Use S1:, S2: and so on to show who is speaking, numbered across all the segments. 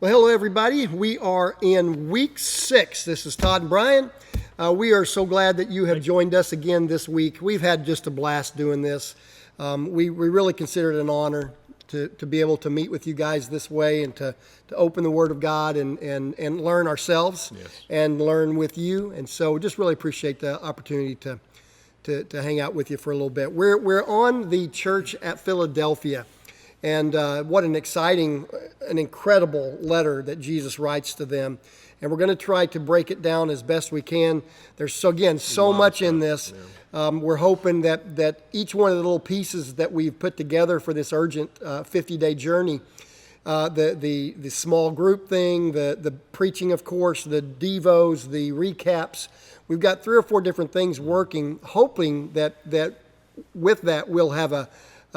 S1: Well, hello, everybody. We are in week 6. This is Todd and Brian. We are so glad that you have joined us again this week. We've had just a blast doing this. We really consider it an honor to be able to meet with you guys this way and to open the Word of God and learn ourselves and learn with you. And so just really appreciate the opportunity to hang out with you for a little bit. We're on the church at Philadelphia. And what an exciting, an incredible letter that Jesus writes to them. And we're going to try to break it down as best we can. There's, so much in this. We're hoping that each one of the little pieces that we've put together for this urgent 50-day journey, the small group thing, the preaching, of course, the devos, the recaps, we've got 3 or 4 different things working, hoping that with that we'll have a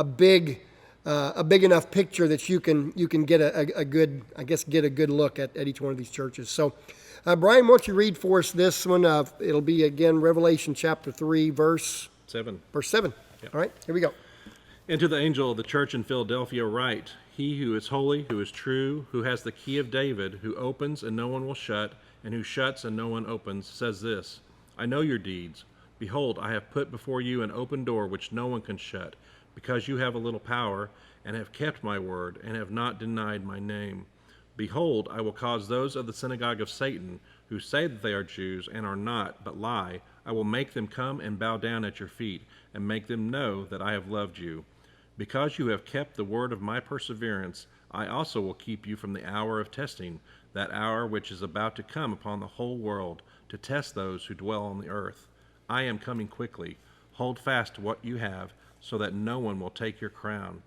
S1: big enough picture that you can get a good look at each one of these churches. So, Brian, why don't you read for us this one? It'll be again Revelation chapter 3, verse 7. Verse 7. Yep. All right, here we go.
S2: And to the angel of the church in Philadelphia write, He who is holy, who is true, who has the key of David, who opens and no one will shut, and who shuts and no one opens, says this: I know your deeds. Behold, I have put before you an open door which no one can shut, because you have a little power, and have kept my word, and have not denied my name. Behold, I will cause those of the synagogue of Satan, who say that they are Jews, and are not, but lie, I will make them come and bow down at your feet, and make them know that I have loved you. Because you have kept the word of my perseverance, I also will keep you from the hour of testing, that hour which is about to come upon the whole world, to test those who dwell on the earth. I am coming quickly. Hold fast to what you have, so that no one will take your crown.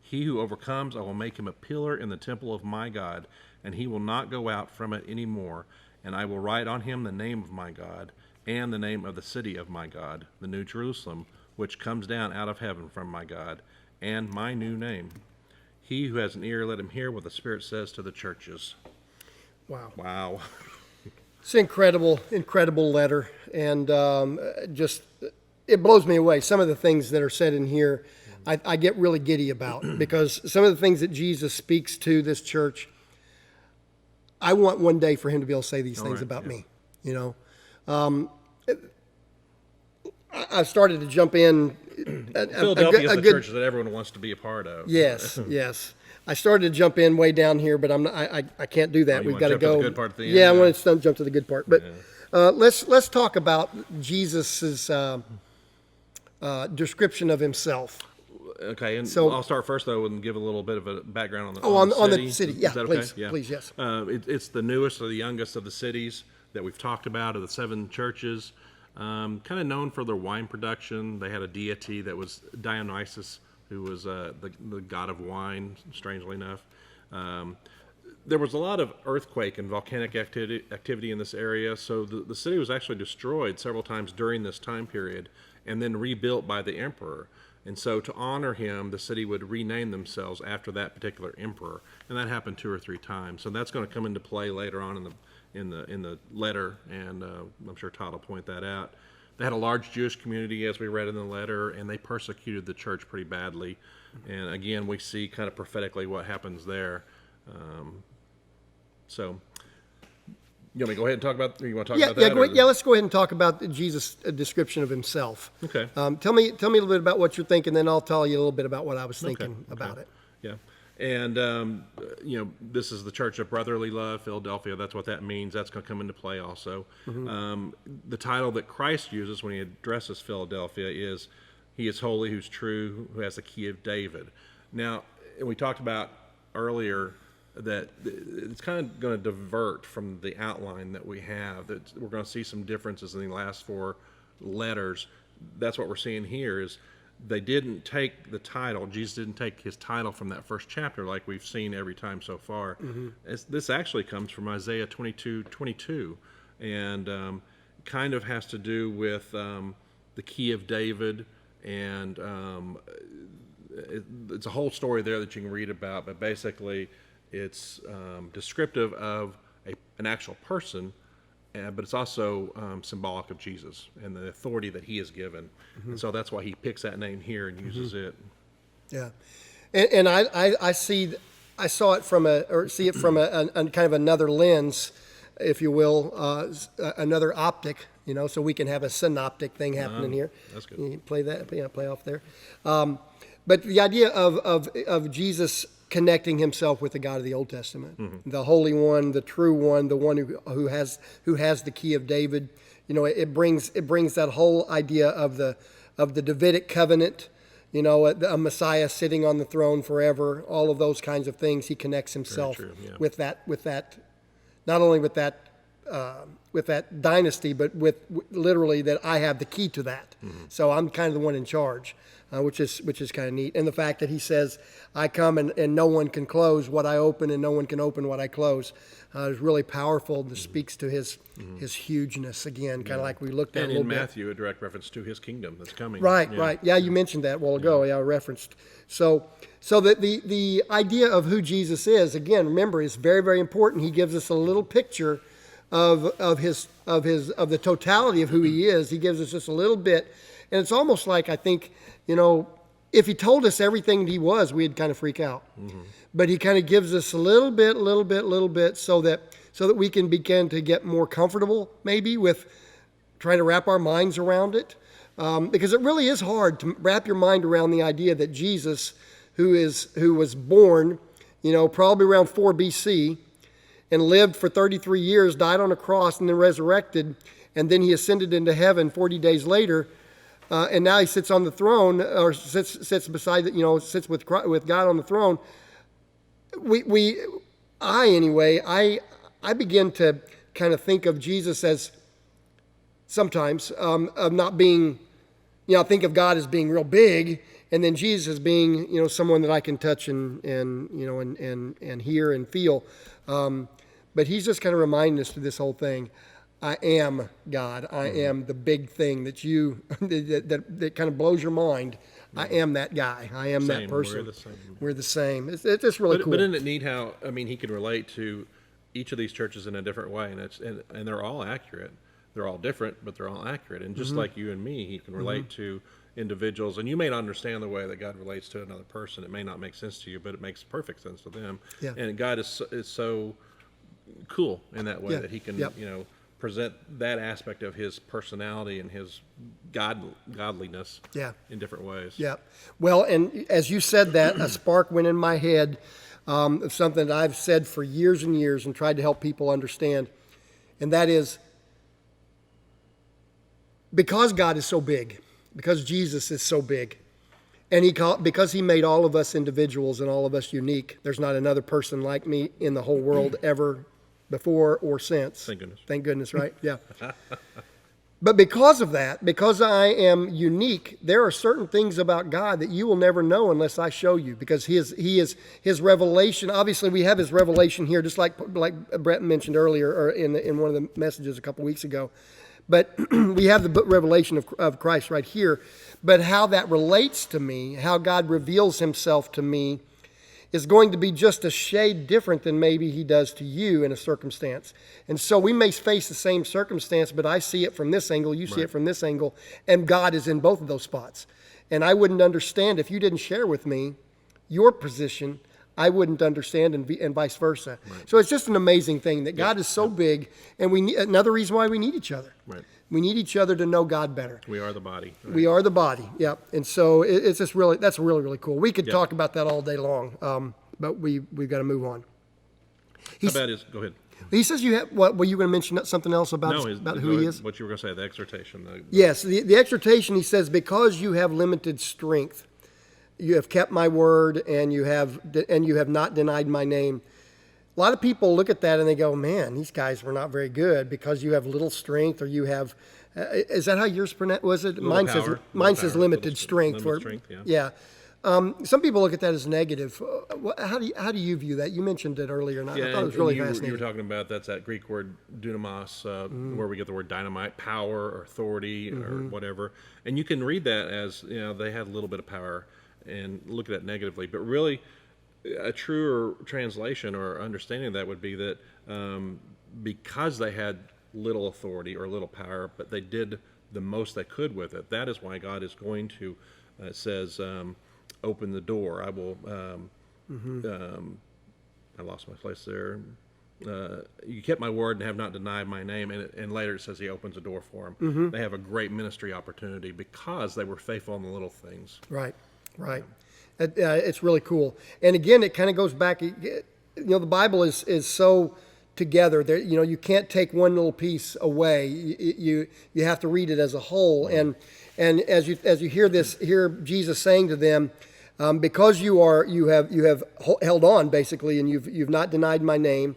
S2: He who overcomes, I will make him a pillar in the temple of my God, and he will not go out from it any more. And I will write on him the name of my God, and the name of the city of my God, the New Jerusalem, which comes down out of heaven from my God, and my new name. He who has an ear, let him hear what the Spirit says to the churches. Wow.
S1: It's an incredible letter, and it blows me away. Some of the things that are said in here, I get really giddy about, because some of the things that Jesus speaks to this church, I want one day for him to be able to say these things about me. You know, I started to jump in.
S2: Philadelphia is the church that everyone wants to be a part of.
S1: Yes. I started to jump in way down here, but I can't do that. We've got to go.
S2: To the good part at the end,
S1: I want to jump to the good part. But let's talk about Jesus's description of himself.
S2: Okay, and so I'll start first though and give a little bit of a background
S1: on
S2: the
S1: the city. Yeah, please, okay? Please, yes.
S2: It's the newest or the youngest of the cities that we've talked about, of the 7 churches. Kind of known for their wine production. They had a deity that was Dionysus, who was the god of wine, strangely enough. There was a lot of earthquake and volcanic activity in this area, so the city was actually destroyed several times during this time period and then rebuilt by the emperor. And so to honor him, the city would rename themselves after that particular emperor, and that happened 2 or 3 times. So that's going to come into play later on in the letter, and I'm sure Todd will point that out. They had a large Jewish community, as we read in the letter, and they persecuted the church pretty badly. And again, we see kind of prophetically what happens there. So, you want me to go ahead and talk about? Or you want to talk about that?
S1: Let's go ahead and talk about Jesus' description of himself.
S2: Okay.
S1: Tell me a little bit about what you're thinking, then I'll tell you a little bit about what I was thinking about it.
S2: Yeah. And, this is the church of brotherly love, Philadelphia. That's what that means. That's going to come into play also. Mm-hmm. The title that Christ uses when he addresses Philadelphia is, He is holy, who's true, who has the key of David. Now, we talked about earlier that it's kind of going to divert from the outline that we have. That we're going to see some differences in the last 4 letters. That's what we're seeing here is they didn't take the title. Jesus didn't take his title from that first chapter like we've seen every time so far. Mm-hmm. This actually comes from Isaiah 22:22, and kind of has to do with the key of David, and it's a whole story there that you can read about, but basically it's descriptive of an actual person, but it's also symbolic of Jesus and the authority that he is given. Mm-hmm. And so that's why he picks that name here and uses it.
S1: Yeah. And I see I saw it see it from a kind of another lens, if you will, another optic, so we can have a synoptic thing happening here.
S2: That's good.
S1: You play that, play off there. But the idea of Jesus connecting himself with the God of the Old Testament, the Holy One, the true One, the one who has the key of David, it brings that whole idea of the Davidic covenant. A Messiah sitting on the throne forever, all of those kinds of things. He connects himself with that, not only with that dynasty, but with literally that I have the key to that. So I'm kind of the one in charge, which is kind of neat. And the fact that he says, I come and no one can close what I open, and no one can open what I close, is really powerful. This speaks to his hugeness again, kind of like we looked at
S2: And
S1: a little
S2: in
S1: bit.
S2: Matthew, a direct reference to his kingdom that's coming.
S1: Right. Yeah, you mentioned that a while ago. Yeah, I referenced. So the idea of who Jesus is, again, remember, is very, very important. He gives us a little picture of the totality of who he is. He gives us just a little bit, and it's almost like, I think, if he told us everything he was, we'd kind of freak out. But he kind of gives us a little bit, so that we can begin to get more comfortable, maybe, with trying to wrap our minds around it. Because it really is hard to wrap your mind around the idea that Jesus, who was born, probably around 4 BC, and lived for 33 years, died on a cross, and then resurrected, and then he ascended into heaven 40 days later, and now he sits on the throne, or sits beside, sits with God on the throne. I begin to kind of think of Jesus as sometimes of not being, think of God as being real big, and then Jesus as being, someone that I can touch and hear and feel. But he's just kind of reminding us through this whole thing. I am God. I am the big thing that that kind of blows your mind. I am that guy. I am that person. We're the same. It's just really cool.
S2: But isn't it neat how, he can relate to each of these churches in a different way, and they're all accurate. They're all different, but they're all accurate. And just like you and me, he can relate to individuals. And you may not understand the way that God relates to another person. It may not make sense to you, but it makes perfect sense to them. Yeah. And God is so cool in that way that he can, present that aspect of his personality and his godliness in different ways. Yeah.
S1: Well, and as you said that, a spark went in my head of something that I've said for years and years and tried to help people understand. And that is, because God is so big, because Jesus is so big, and because he made all of us individuals and all of us unique, there's not another person like me in the whole world ever before or since.
S2: Thank goodness.
S1: Thank goodness, right? Yeah. But because of that, because I am unique, there are certain things about God that you will never know unless I show you, because his revelation, obviously we have his revelation here, just like Brett mentioned earlier, or in one of the messages a couple weeks ago. But we have the book revelation of Christ right here. But how that relates to me, how God reveals himself to me, is going to be just a shade different than maybe he does to you in a circumstance. And so we may face the same circumstance, but I see it from this angle, you see it from this angle, and God is in both of those spots. And I wouldn't understand if you didn't share with me your position. I wouldn't understand, and vice versa. Right. So it's just an amazing thing that God is so big, and another reason why we need each other. Right. We need each other to know God better.
S2: We are the body.
S1: Right? We are the body. Yeah. And so it's just that's really, really cool. We could talk about that all day long, but we've got to move on.
S2: How about his? Go ahead.
S1: He says you have. What were you going to mention? Something else about who he is?
S2: What you were going to say? The exhortation.
S1: Yes, the exhortation. He says, because you have limited strength, you have kept my word, and you have not denied my name. A lot of people look at that and they go, man, these guys were not very good because you have little strength, or you have, is that how yours pronounced? Was it? Mine says limited strength. Yeah. Some people look at that as negative. How do you view that? You mentioned it earlier, and I thought it was really fascinating.
S2: You were talking about that's that Greek word dunamis, where we get the word dynamite, power or authority or whatever. And you can read that as, they had a little bit of power and look at it negatively, but really a truer translation or understanding of that would be that because they had little authority or little power, but they did the most they could with it, that is why God is going to, it says, open the door. I will I lost my place there. You kept my word and have not denied my name. And later it says he opens a door for them.
S1: Mm-hmm.
S2: They have a great ministry opportunity because they were faithful in the little things.
S1: Right, right. It's really cool. And again, it kind of goes back. The Bible is so together. There, you can't take one little piece away. You have to read it as a whole. And as you hear Jesus saying to them, because you have held on basically, and you've not denied my name.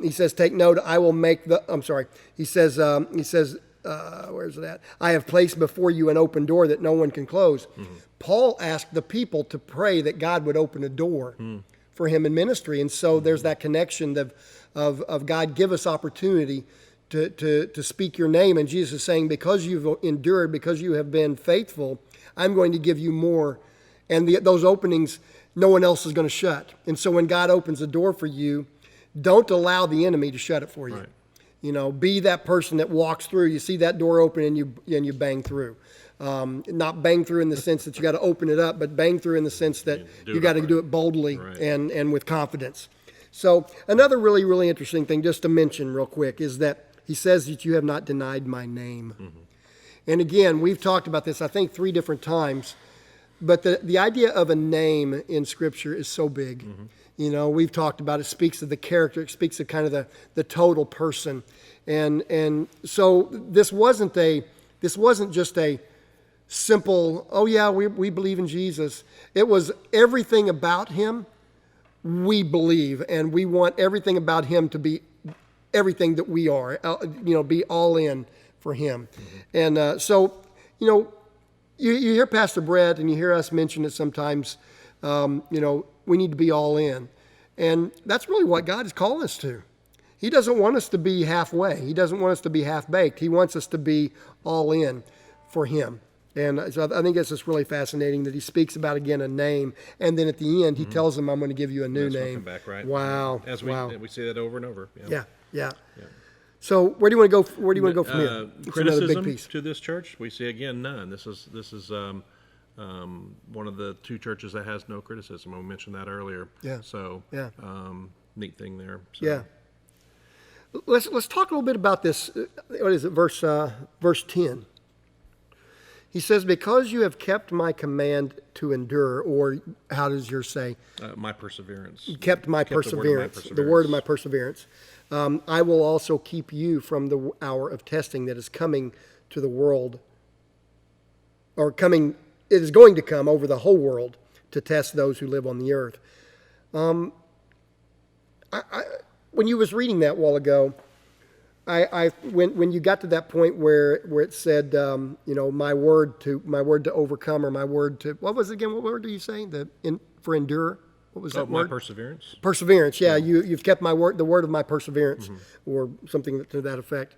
S1: He says, take note. I will make the. I'm sorry. He says. Where's it at? I have placed before you an open door that no one can close. Mm-hmm. Paul asked the people to pray that God would open a door for him in ministry, and so there's that connection of God, give us opportunity to speak your name. And Jesus is saying, because you've endured, because you have been faithful, I'm going to give you more. And those openings, no one else is going to shut. And so when God opens a door for you, don't allow the enemy to shut it for you. Right. Be that person that walks through. You see that door open and you bang through. Not bang through in the sense that you got to open it up, but bang through in the sense that you got to do it boldly and with confidence. So another really, really interesting thing just to mention real quick is that he says that you have not denied my name. Mm-hmm. And again, we've talked about this, I think, 3 different times. But the idea of a name in Scripture is so big. Mm-hmm. We've talked about it. Speaks of the character. It speaks of kind of the total person. And so this wasn't just a simple, oh yeah, we believe in Jesus. It was everything about him we believe, and we want everything about him to be everything that we are, be all in for him. Mm-hmm. And so, you hear Pastor Brett and you hear us mention it sometimes, we need to be all in. And that's really what God is calling us to. He doesn't want us to be halfway. He doesn't want us to be half-baked. He wants us to be all in for him. And so I think it's just really fascinating that he speaks about, again, a name, and then at the end he tells them, I'm going to give you a new name.
S2: Back, right?
S1: Wow.
S2: We see that over and over.
S1: Yeah. So where do you want to go? Where do you want to go from here? It's
S2: criticism big piece. To this church, we see again none. This is one of the 2 churches that has no criticism. We mentioned that earlier.
S1: Yeah.
S2: So neat thing there. So.
S1: Yeah. Let's talk a little bit about this. What is it? Verse 10. He says, because you have kept my command to endure, or how does yours say?
S2: My perseverance.
S1: Kept my perseverance. The word of my perseverance. I will also keep you from the hour of testing that is coming to the world, it is going to come over the whole world to test those who live on the earth. When you was reading that a while ago, when you got to that point where it said, my word to overcome, or my word to, what was it again? What word are you saying? For endure? What was that word?
S2: My perseverance.
S1: Perseverance, yeah. You've kept my word, the word of my perseverance, or something to that effect.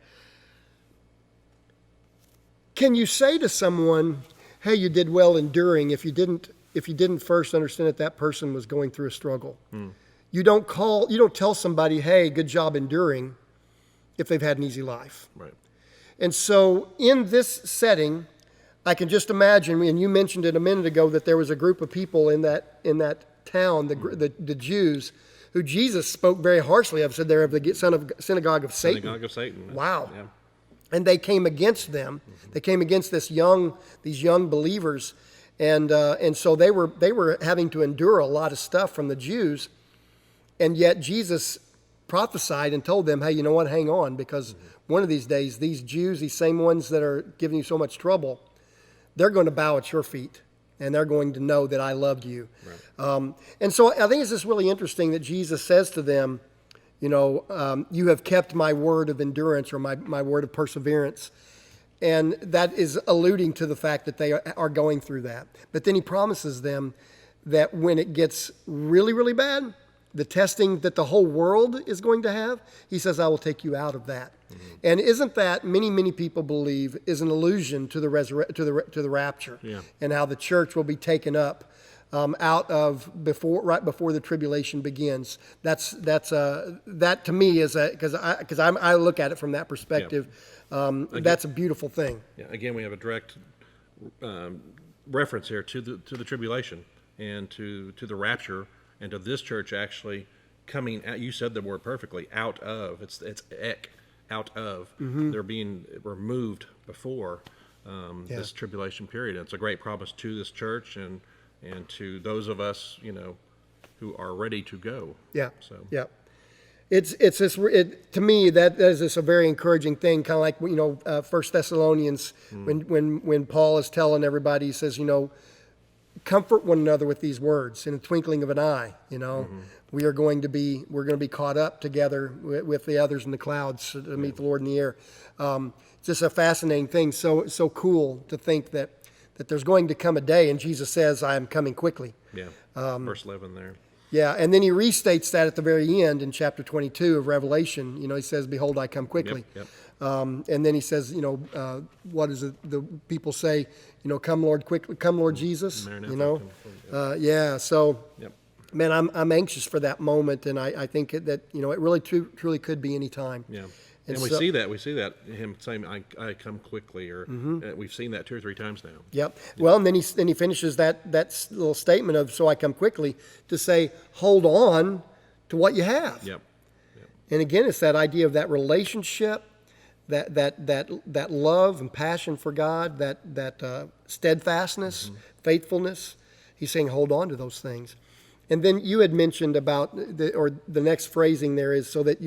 S1: Can you say to someone, hey, you did well enduring, if you didn't first understand that person was going through a struggle? You don't tell somebody, hey, good job enduring, if they've had an easy life. Right. And so in this setting, I can just imagine, and you mentioned it a minute ago, that there was a group of people in that town, the Jews, who Jesus spoke very harshly of, said they're of the synagogue of Satan.
S2: Synagogue of Satan.
S1: Wow.
S2: Yeah.
S1: And they came against them. They came against these young believers, and so they were having to endure a lot of stuff from the Jews, and yet Jesus prophesied and told them, hey, you know what, hang on, because one of these days, these Jews, these same ones that are giving you so much trouble, they're going to bow at your feet, and they're going to know that I loved you. Right. And so I think it's just really interesting that Jesus says to them, you have kept my word of endurance, or my word of perseverance. And that is alluding to the fact that they are going through that. But then he promises them that when it gets really, really bad, the testing that the whole world is going to have, he says, I will take you out of that. Mm-hmm. And isn't that, many, many people believe, is an allusion to the rapture, and how the church will be taken up right before the tribulation begins. That to me is because I look at it from that perspective. That's a beautiful thing.
S2: Yeah. Again, we have a direct reference here to the tribulation and to the rapture, and to this church actually coming out. You said the word perfectly. Out of it's ek, out of. They're being removed before this tribulation period. And it's a great promise to this church and to those of us, who are ready to go.
S1: Yeah.
S2: So
S1: Yeah. It's this, to me, that is just a very encouraging thing, kind of like, 1 Thessalonians, when Paul is telling everybody, he says, comfort one another with these words in a twinkling of an eye, we're going to be caught up together with the others in the clouds to meet the Lord in the air. It's just a fascinating thing. So cool to think that there's going to come a day, and Jesus says, I am coming quickly.
S2: Yeah. Verse 11 there.
S1: Yeah, and then he restates that at the very end in chapter 22 of Revelation. He says, behold, I come quickly.
S2: Yep.
S1: And then he says, what does the people say? Come Lord, quickly, come Lord Jesus. Yeah, so,
S2: Yep.
S1: man, I'm anxious for that moment, and I think that, it really truly could be any time.
S2: Yeah. And we see that him saying, I come quickly, or we've seen that 2 or 3 times now.
S1: Yep. Well, and then he finishes that little statement of, so I come quickly, to say, hold on to what you have.
S2: Yep.
S1: And again, it's that idea of that relationship, that love and passion for God, that steadfastness, faithfulness. He's saying, hold on to those things. And then you had mentioned about the next phrasing there is so that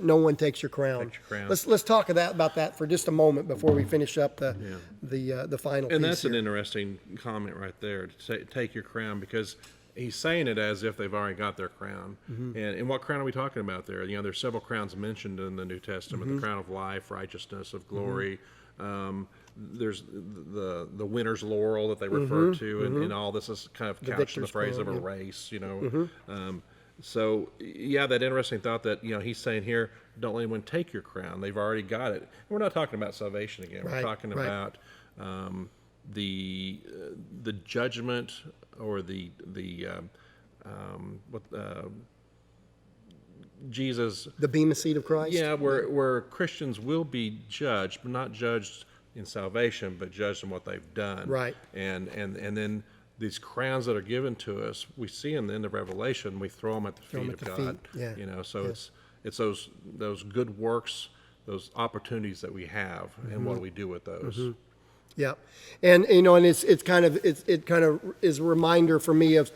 S1: no one takes your crown. Let's talk about that for just a moment before we finish up the final.
S2: And
S1: piece
S2: that's
S1: here.
S2: an interesting comment right there. To take your crown, because he's saying it as if they've already got their crown. And what crown are we talking about there? There's several crowns mentioned in the New Testament: the crown of life, righteousness, of glory. There's the winner's laurel that they refer to, and all this is kind of couched in the phrase of a race, So, that interesting thought that, he's saying here, don't let anyone take your crown. They've already got it. And we're not talking about salvation again. We're talking about the judgment, or Jesus,
S1: the bema seat of Christ.
S2: Yeah, where Christians will be judged, but not judged in salvation, but judged in what they've done.
S1: Right.
S2: And then these crowns that are given to us, we see in the end of Revelation, we throw them at the feet of God.
S1: Yeah.
S2: So it's those good works, those opportunities that we have, and what do we do with those?
S1: Yeah, and and it kind of is a reminder for me of,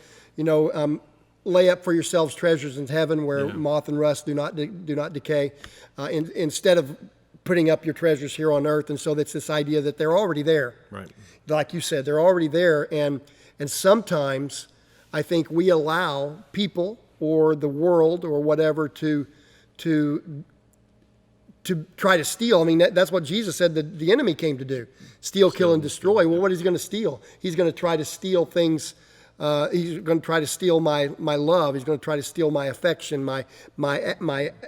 S1: lay up for yourselves treasures in heaven where moth and rust do not decay, instead of putting up your treasures here on earth. And so that's this idea that they're already there.
S2: Right.
S1: Like you said, they're already there, and sometimes I think we allow people or the world or whatever to try to steal. I mean, that's what Jesus said that the enemy came to do: steal, kill, and destroy. Well, what is he going to steal? He's going to try to steal things. He's going to try to steal my love. He's going to try to steal my affection, my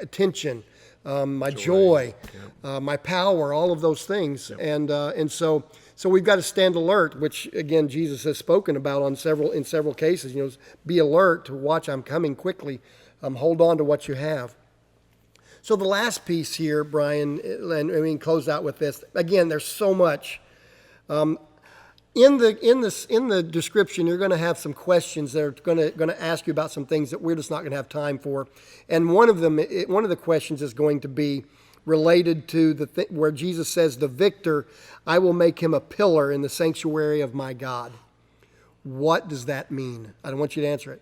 S1: attention, my joy, my power, all of those things. And so we've got to stand alert, which again Jesus has spoken about in several cases. Be alert to watch. I'm coming quickly. Hold on to what you have. So the last piece here, Brian, and close out with this. Again, there's so much. In the description, you're going to have some questions that are going to ask you about some things that we're just not going to have time for. And one of the questions is going to be related to where Jesus says, "The victor, I will make him a pillar in the sanctuary of my God." What does that mean? I don't want you to answer it.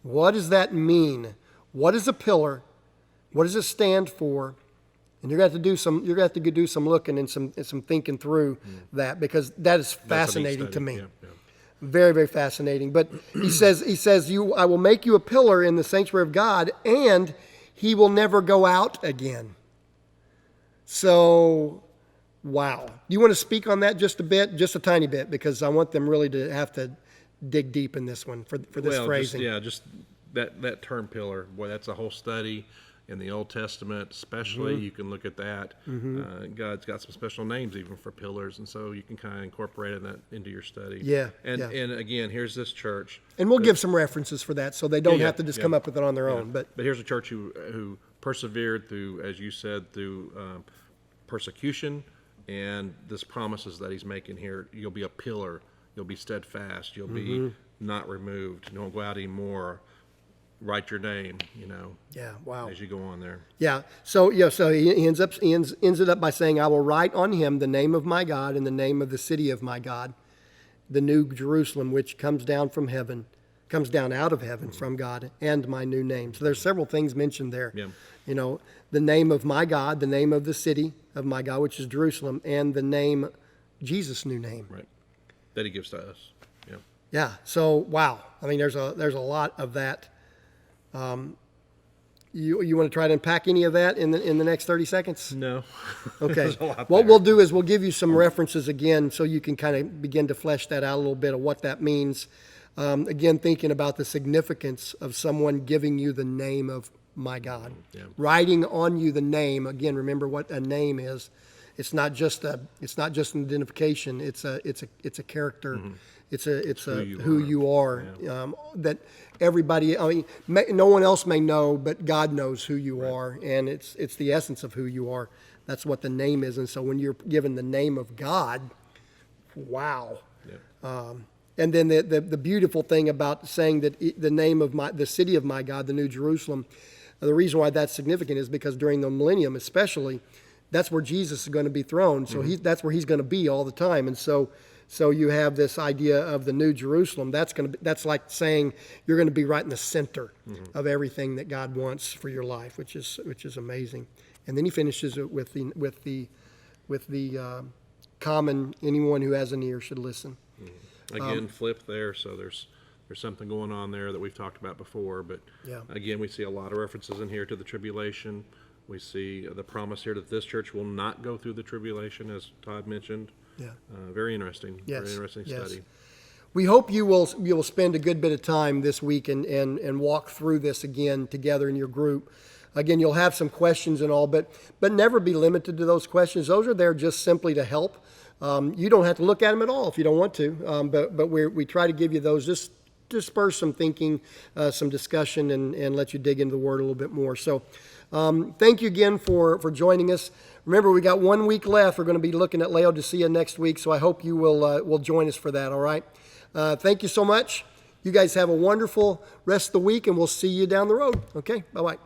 S1: What does that mean? What is a pillar? What does it stand for? And you're going to have to do some looking and some thinking through that, because that is fascinating to me.
S2: Yeah.
S1: Very, very fascinating. But he says, I will make you a pillar in the sanctuary of God, and he will never go out again. So, wow. Do you want to speak on that just a bit, just a tiny bit, because I want them really to have to dig deep in this one for this phrasing.
S2: Just that term pillar. Boy, that's a whole study. In the Old Testament especially, you can look at that. God's got some special names even for pillars, and so you can kind of incorporate that into your study. And again, here's this church.
S1: And we'll give some references for that, so they don't have to just come up with it on their own. But
S2: here's a church who persevered through, as you said, through persecution, and this promises that he's making here. You'll be a pillar. You'll be steadfast. You'll be not removed. You won't go out anymore. write your name,
S1: Yeah, wow.
S2: as you go on there.
S1: Yeah. So he ends it up by saying, I will write on him the name of my God and the name of the city of my God, the new Jerusalem, which comes down out of heaven from God, and my new name. So there's several things mentioned there.
S2: Yeah.
S1: The name of my God, the name of the city of my God, which is Jerusalem, and the name, Jesus' new name.
S2: Right. That he gives to us. Yeah.
S1: Yeah. So wow. I mean, there's a lot of that. You want to try to unpack any of that in the next 30 seconds?
S2: No.
S1: Okay.
S2: There's a lot
S1: What
S2: there.
S1: we'll do is we'll give you some references again so you can kind of begin to flesh that out a little bit of what that means. Again, thinking about the significance of someone giving you the name of my God.
S2: Yeah.
S1: Writing on you the name. Again, remember what a name is. It's not just an identification. It's a character. Mm-hmm. It's who you are.
S2: Yeah.
S1: That everybody, no one else may know, but God knows who you are, and it's the essence of who you are. That's what the name is. And so when you're given the name of God, wow.
S2: Yeah.
S1: And then the beautiful thing about saying that the name of the city of my God, the New Jerusalem, the reason why that's significant is because during the millennium, especially, that's where Jesus is going to be throned. So that's where he's going to be all the time. And so you have this idea of the New Jerusalem. That's like saying you're going to be right in the center of everything that God wants for your life, which is amazing. And then he finishes it with the common, anyone who has an ear should listen.
S2: Again, flip there. So there's something going on there that we've talked about before. But again, we see a lot of references in here to the tribulation. We see the promise here that this church will not go through the tribulation, as Todd mentioned. Yeah. Very interesting.
S1: Yes.
S2: Very interesting study.
S1: We hope you will spend a good bit of time this week and walk through this again together in your group. Again, you'll have some questions and all, but never be limited to those questions. Those are there just simply to help. You don't have to look at them at all if you don't want to, but we try to give you those just to spur some thinking, some discussion, and let you dig into the Word a little bit more. So thank you again for joining us. Remember, we got 1 week left. We're going to be looking at Laodicea next week, so I hope you will join us for that, all right? Thank you so much. You guys have a wonderful rest of the week, and we'll see you down the road. Okay, bye-bye.